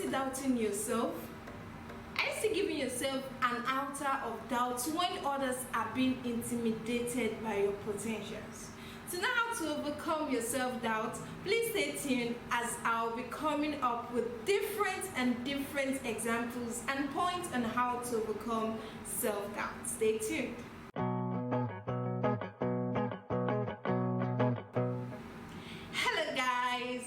still doubting yourself? Are you still giving yourself an altar of doubt when others are being intimidated by your potentials? To know how to overcome your self-doubt, please stay tuned as I'll be coming up with different examples and points on how to overcome self-doubt. Stay tuned. Hello guys,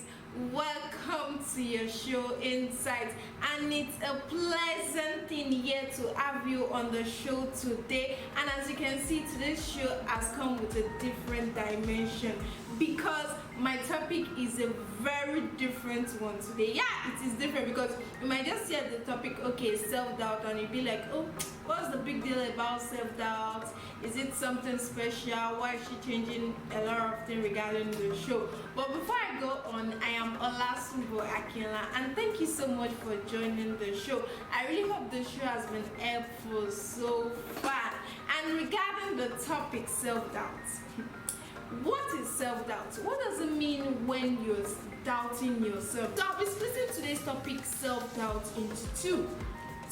welcome to your show Insight, and it's a pleasant thing here to have you on the show today. And as you can see, today's show has come with a different dimension because my topic is a very different one today. Yeah, it is different because you might just hear the topic, okay, self-doubt, and you'll be like, oh, what's the big deal about self-doubt? Is it something special? Why is she changing a lot of things regarding the show? But before I go on, I am olasumbo Akinola, and thank you so much for joining the show. I really hope the show has been helpful so far. And regarding the topic self-doubt, what is self-doubt? What does it mean when you're doubting yourself? So I'll be splitting today's topic self-doubt into two.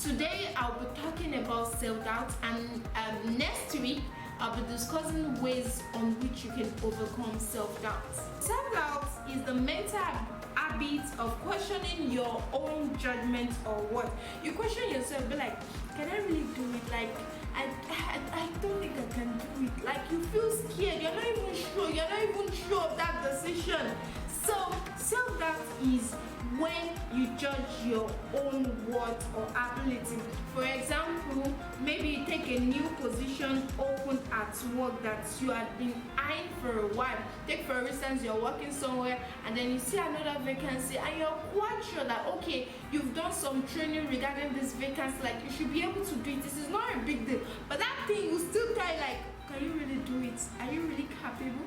Today I'll be talking about self-doubt, and next week I'll be discussing ways on which you can overcome self-doubt. Self-doubt is the mental habit of questioning your own judgment or what. You question yourself, be like, can I really do it? Like, I don't think I can do it. Like, you feel scared, you're not even sure of that decision. So self-doubt is when you judge your own worth or ability. For example, maybe you take a new position open at work that you had been eyeing for a while. Take for instance, you're working somewhere and then you see another vacancy and you're quite sure that, okay, you've done some training regarding this vacancy, like you should be able to do it. This is not a big deal, but that thing will still tell you, like, can you really do it? Are you really capable?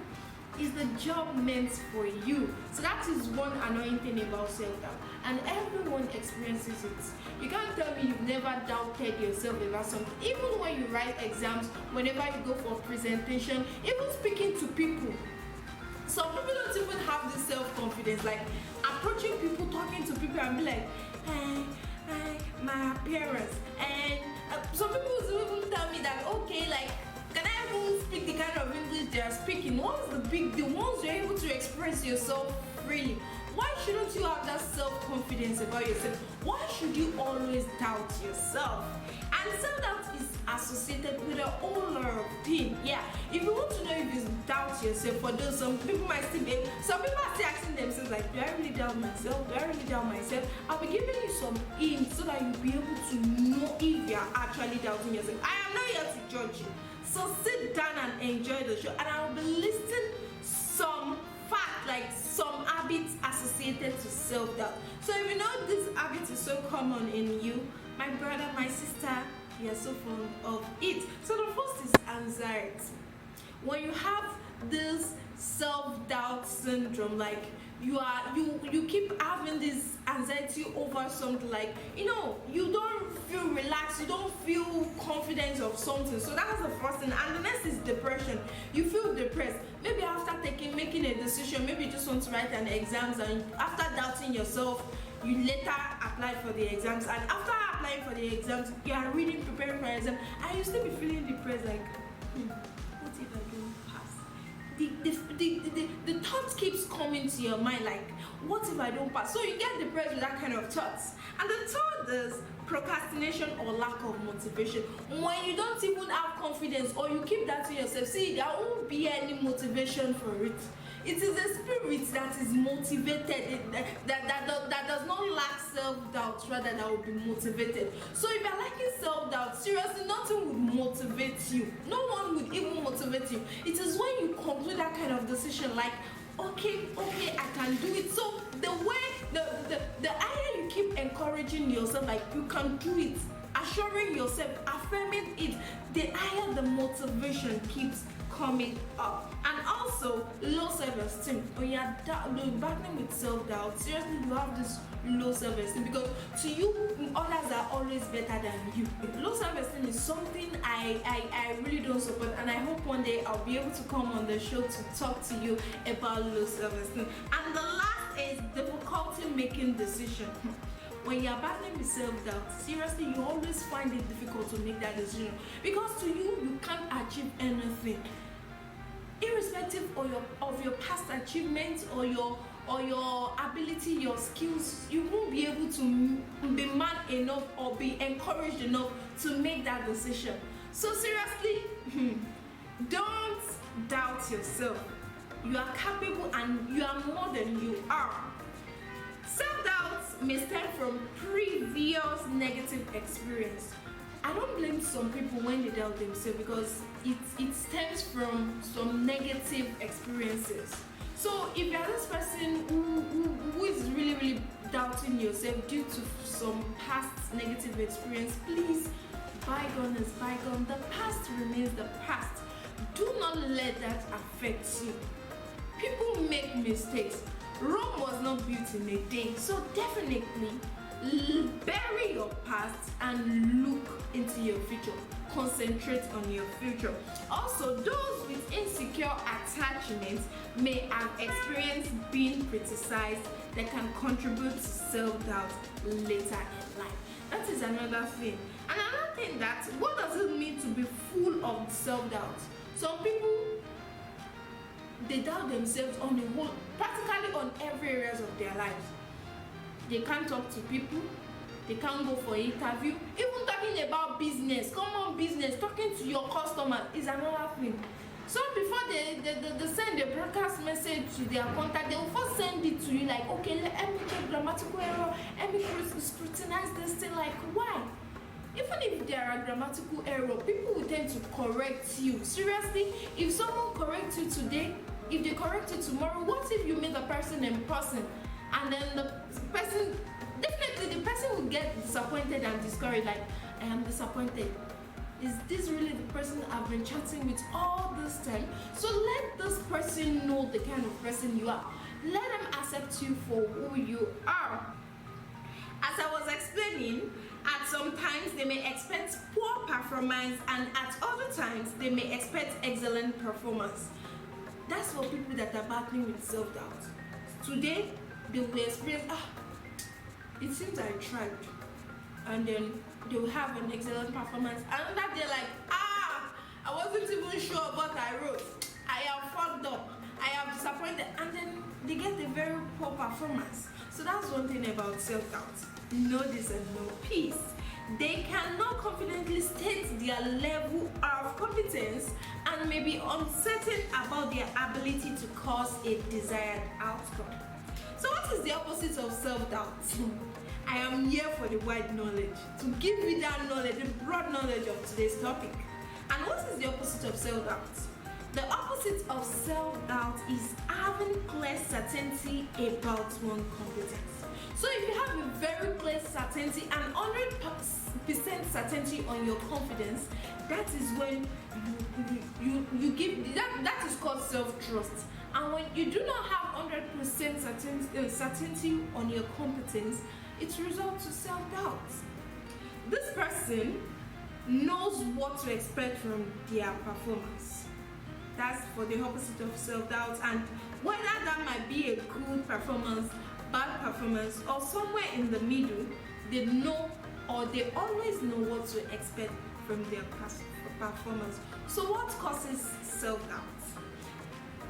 Is the job meant for you? So that is one annoying thing about self-doubt, and everyone experiences it. You can't tell me you've never doubted yourself about something. Even when you write exams, whenever you go for presentation, even speaking to people, some people don't even have this self-confidence, like approaching people, talking to people and be like, hey, my appearance. And some people will even tell me that, okay, like, can I even speak the kind of English they are speaking? What's the big deal? Once you're able to express yourself freely, why shouldn't you have that self-confidence about yourself? Why should you always doubt yourself? And self-doubt is associated with a whole lot of things. Yeah, if you want to know if you doubt yourself, for those, some people might still be, some people are still asking themselves, like, do I really doubt myself? Do I really doubt myself? I'll be giving you some hints so that you'll be able to know if you're actually doubting yourself. I am not here to judge you. So sit down and enjoy the show, and I'll be listing some facts, like some habits associated to self-doubt. So if you know this habit is so common in you, my brother, my sister, you are so fond of it. So the first is anxiety. When you have this self-doubt syndrome, like you keep having this anxiety over something, like, you don't feel relaxed, you don't feel confident of something. So that's the first thing. And the next is depression. You feel depressed, maybe after making a decision, maybe you just want to write an exams, and after doubting yourself, you later apply for the exams, and after applying for the exams, you are reading, preparing for an exam, and you still be feeling depressed, like, what if I don't pass? The thought keeps coming to your mind, like, what if I don't pass? So you get depressed with that kind of thoughts. And the third is procrastination or lack of motivation. When you don't even have confidence, or you keep that to yourself, see, there won't be any motivation for it. It is a spirit that is motivated, that does not lack self-doubt, rather that will be motivated. So if you're lacking self-doubt, seriously, nothing would motivate you. No one would even motivate you. It is when you conclude that kind of decision, like, okay, I can do it. So the way, the higher you keep encouraging yourself, like, you can do it, assuring yourself, affirming it, the higher the motivation keeps coming up. And also low self-esteem. When you're battling with self-doubt, seriously, you have this low self-esteem because to you others are always better than you. Low self-esteem is something I really don't support, and I hope one day I'll be able to come on the show to talk to you about low self-esteem. And the last is difficulty making decisions. when you're battling with self-doubt, seriously, you always find it difficult to make that decision, because to you can't achieve anything. Irrespective of your past achievements or your ability, your skills, you won't be able to be man enough or be encouraged enough to make that decision. So seriously, don't doubt yourself. You are capable and you are more than you are. Self-doubt may stem from previous negative experience. I don't blame some people when they doubt themselves, because it stems from some negative experiences. So if you're this person who is really doubting yourself due to some past negative experience, please, bygone is bygone. The past remains the past. Do not let that affect you. People make mistakes. Rome was not built in a day. So definitely bury your past and look into your future. Concentrate on your future. Also, those with insecure attachments may have experienced being criticized that can contribute to self-doubt later in life. That is another thing. Another thing, that what does it mean to be full of self-doubt? Some people, they doubt themselves on the whole, practically on every areas of their lives. They can't talk to people, they can't go for interview, even talking about business, common business, talking to your customer is another thing. So before they send a broadcast message to their contact, they will first send it to you like, okay, let me check grammatical error, let me scrutinize this thing. Like, why? Even if there are grammatical error, people will tend to correct you. Seriously, if someone corrects you today, if they correct you tomorrow, what if you meet the person in person and then the person will get disappointed and discouraged, like, I am disappointed. Is this really the person I've been chatting with all this time? So let this person know the kind of person you are. Let them accept you for who you are. As I was explaining, at some times they may expect poor performance, and at other times they may expect excellent performance. That's for people that are battling with self-doubt. Today, they will experience, it seems I tried. And then they will have an excellent performance. Another day, like, I wasn't even sure what I wrote. I am fucked up. I am disappointed. And then they get a very poor performance. So that's one thing about self-doubt. Know this and know peace. They cannot confidently state their level of competence and may be uncertain about their ability to cause a desired outcome. So what is the opposite of self-doubt? I am here for the wide knowledge, to give you that knowledge, the broad knowledge of today's topic. And what is the opposite of self-doubt? The opposite of self-doubt is having clear certainty about one's competence. So if you have a very clear certainty and 100% certainty on your confidence, that is when you give, that is called self-trust. And when you do not have 100% certainty on your competence, it results to self-doubt. This person knows what to expect from their performance. That's for the opposite of self-doubt, and whether that might be a good performance, bad performance, or somewhere in the middle, they know, or they always know what to expect from their performance. So what causes self-doubt?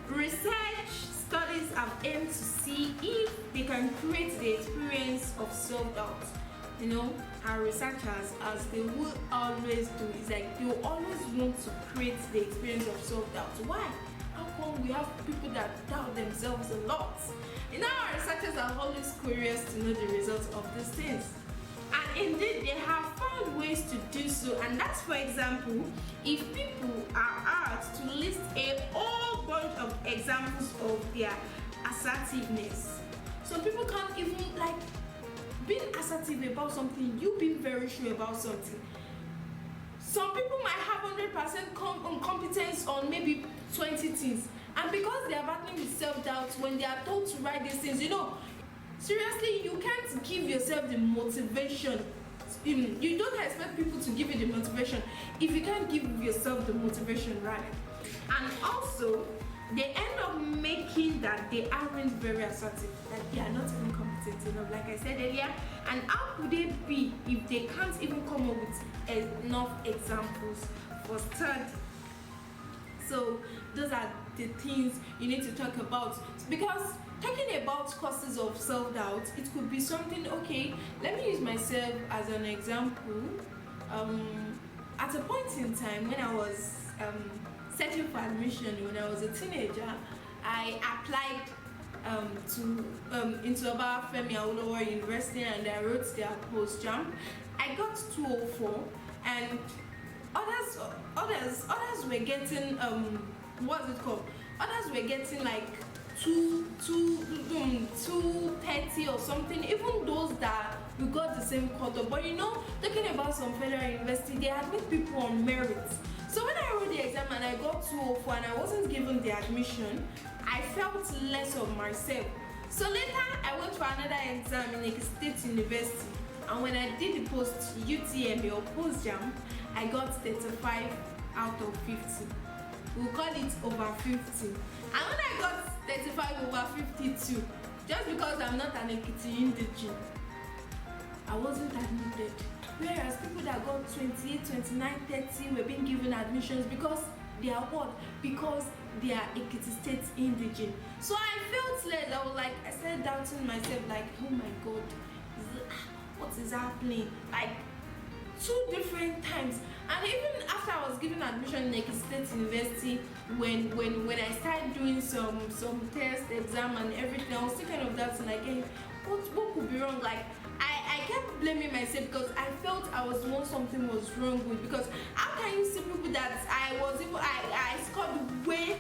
Research studies have aimed to see if they can create the experience of self-doubt. You know, our researchers, as they will always do, is like they will always want to create the experience of self-doubt. Why? How come we have people that doubt themselves a lot? You know, our researchers are always curious to know the results of these things. And indeed, they have found ways to do so. And that's, for example, if people are asked to list a whole bunch of examples of their assertiveness. Some people can't even, like, being assertive about something, you being very sure about something. Some people might have 100% competence on maybe 20 things. And because they are battling with self-doubt, when they are told to write these things, you know, seriously, you can't give yourself the motivation. You don't expect people to give you the motivation if you can't give yourself the motivation, right? And also, they end up making that they aren't very assertive, that they are not even competent enough. Like I said earlier, And how could they be if they can't even come up with enough examples for study? So those are the things you need to talk about, because talking about causes of self-doubt, it could be something. Okay, let me use myself as an example. At a point in time when I was searching for admission, when I was a teenager, I applied to into Obafemi Awolowo University, and I wrote their post jam. I got 204, and others were getting what's it called? Others were getting like 230 or something. Even those that we got the same quarter. But talking about some federal university, they admit people on merit. So when I wrote the exam and I got 204 and I wasn't given the admission, I felt less of myself. So later I went for another exam in a state university, and when I did the post UTM or post jam, I got 35 out of 50. We'll call it over 50. And when I got 35 over 52, just because I'm not an Ekiti indigene, I wasn't admitted. Whereas people that got 28, 29, 30 were being given admissions because they are what? Because they are Ekiti State indigene. So I felt led. I started doubting myself, like, oh my God, what is happening? Like, 2 different times. And even after I was given admission in Ekiti State University, when I started doing some test, exam and everything, I was still kind of doubting, like, hey, what could be wrong? Like, I kept blaming myself because I felt I was the one something was wrong with. Because how can you see people that I scored way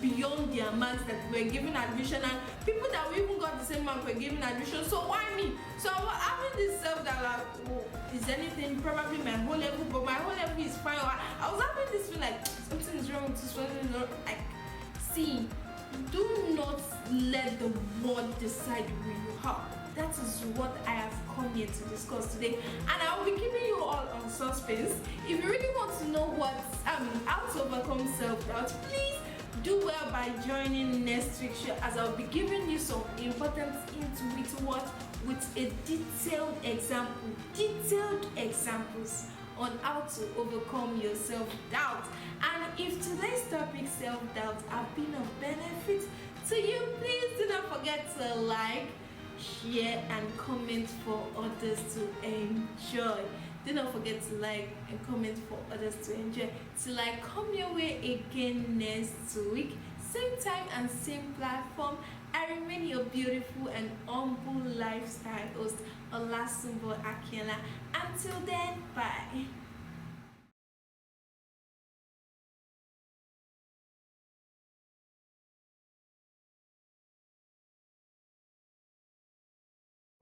beyond their marks that were given admission, and people that we even got the same mark were given admission? So why me? So I was having this self that, like, oh, is anything, probably my whole level, but my whole level is fine. I was having this feel like something is wrong with this one. Like, see, do not let the world decide who you are. That is what I have come here to discuss today, and I will be keeping you all on suspense. If you really want to know how to overcome self-doubt, please do well by joining next week's show, as I'll be giving you some important hints with a detailed examples on how to overcome your self-doubt. And if today's topic, self-doubt, have been of benefit to you, please do not forget to like, share and comment for others to enjoy. Do not forget to like and comment for others to enjoy. Till I come your way again next week, same time and same platform, I remain your beautiful and humble lifestyle host, Olasumbo Akinola. Until then, bye.